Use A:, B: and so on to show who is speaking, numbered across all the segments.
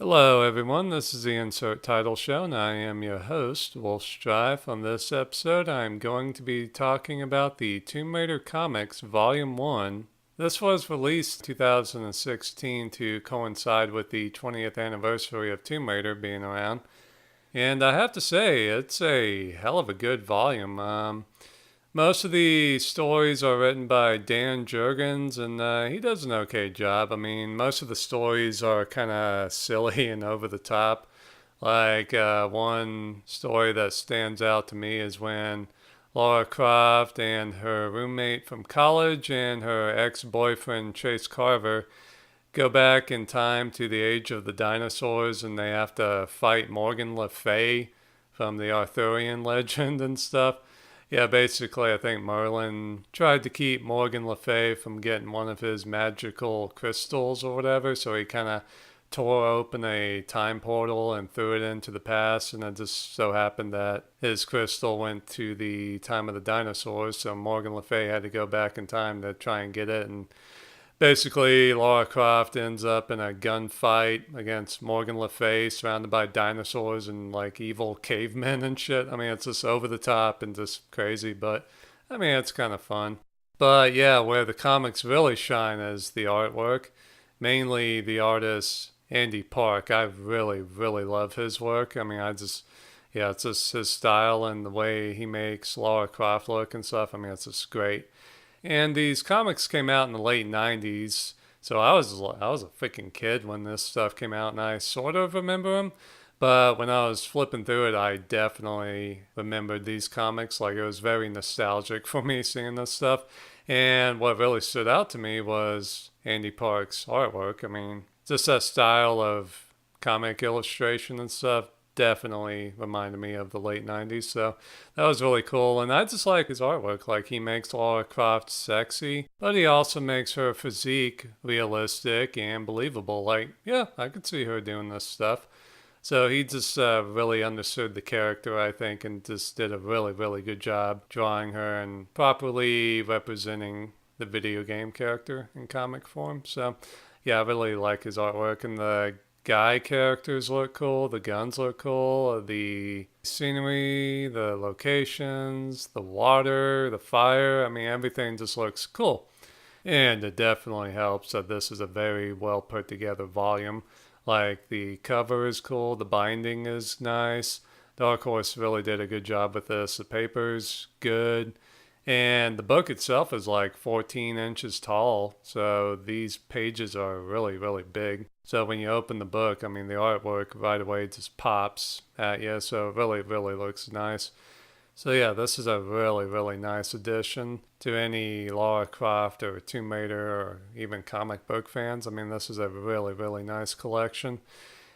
A: Hello, everyone. This is the Insert Title Show, and I am your host, Wolf Strife. On this episode, I'm going to be talking about the Tomb Raider Comics Volume 1. This was released 2016 to coincide with the 20th anniversary of Tomb Raider being around. And I have to say, it's a hell of a good volume. Most of the stories are written by Dan Jurgens, and he does an okay job. I mean, most of the stories are kind of silly and over the top. Like, one story that stands out to me is when Laura Croft and her roommate from college and her ex boyfriend Chase Carver go back in time to the age of the dinosaurs and they have to fight Morgan Le Fay from the Arthurian legend and stuff. Yeah, basically, I think Merlin tried to keep Morgan Le Fay from getting one of his magical crystals or whatever, so he kind of tore open a time portal and threw it into the past, and it just so happened that his crystal went to the time of the dinosaurs, so Morgan Le Fay had to go back in time to try and get it, and basically, Lara Croft ends up in a gunfight against Morgan Le Fay, surrounded by dinosaurs and like evil cavemen and shit. I mean, it's just over the top and just crazy, but I mean, it's kind of fun. But yeah, where the comics really shine is the artwork, mainly the artist Andy Park. I really, really love his work. I mean, yeah, it's just his style and the way he makes Lara Croft look and stuff. I mean, it's just great. And these comics came out in the late 90s. So I was a freaking kid when this stuff came out and I sort of remember them. But when I was flipping through it, I definitely remembered these comics. Like it was very nostalgic for me seeing this stuff. And what really stood out to me was Andy Park's artwork. I mean, just that style of comic illustration and stuff definitely reminded me of the late 90s. So that was really cool. And I just like his artwork. Like he makes Lara Croft sexy, but he also makes her physique realistic and believable. Like, yeah, I could see her doing this stuff. So he just really understood the character, I think, and just did a really, really good job drawing her and properly representing the video game character in comic form. So, yeah, I really like his artwork, and the guy characters look cool, the guns look cool, the scenery, the locations, the water, the fire. I mean, everything just looks cool. And it definitely helps that this is a very well put together volume. Like the cover is cool, the binding is nice. Dark Horse really did a good job with this. The paper's good. And the book itself is like 14 inches tall. So these pages are really, really big. So when you open the book, I mean, the artwork right away just pops at you. So it really, really looks nice. So yeah, this is a really, really nice addition to any Lara Croft or Tomb Raider or even comic book fans. I mean, this is a really, really nice collection.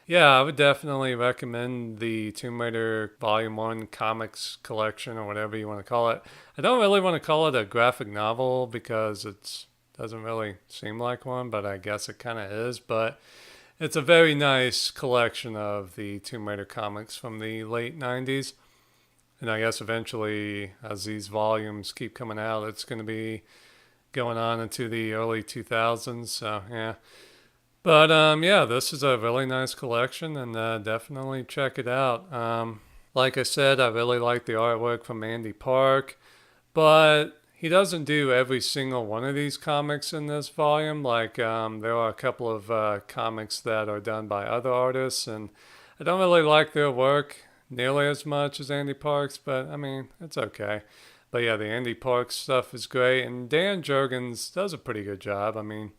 A: Yeah, I would definitely recommend the Tomb Raider Volume 1 comics collection or whatever you want to call it. I don't really want to call it a graphic novel because it doesn't really seem like one, but I guess it kind of is. But it's a very nice collection of the Tomb Raider comics from the late 90s. And I guess eventually, as these volumes keep coming out, it's going to be going on into the early 2000s. So, yeah. But yeah, this is a really nice collection, and definitely check it out. Like I said, I really like the artwork from Andy Park, but he doesn't do every single one of these comics in this volume. Like there are a couple of comics that are done by other artists, and I don't really like their work nearly as much as Andy Park's, but I mean, it's okay. But yeah, the Andy Parks stuff is great, and Dan Jurgens does a pretty good job. I mean,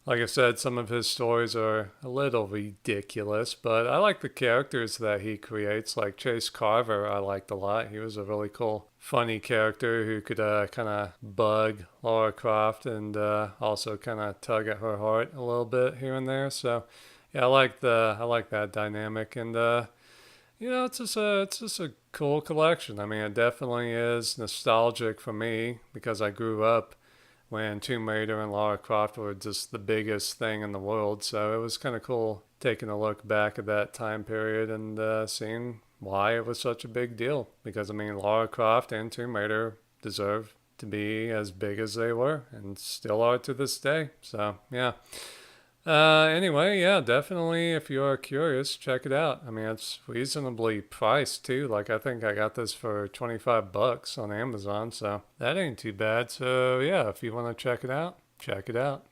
A: like I said, some of his stories are a little ridiculous, but I like the characters that he creates. Like Chase Carver, I liked a lot. He was a really cool, funny character who could kind of bug Lara Croft and also kind of tug at her heart a little bit here and there. So, yeah, I like that dynamic, and it's just a cool collection. I mean, it definitely is nostalgic for me because I grew up when Tomb Raider and Lara Croft were just the biggest thing in the world. So it was kind of cool taking a look back at that time period and seeing why it was such a big deal. Because, I mean, Lara Croft and Tomb Raider deserve to be as big as they were and still are to this day. So, yeah. Anyway, yeah, definitely if you are curious, check it out. I mean, it's reasonably priced too. Like, I think I got this for 25 bucks on Amazon, so that ain't too bad. So, yeah, if you want to check it out, check it out.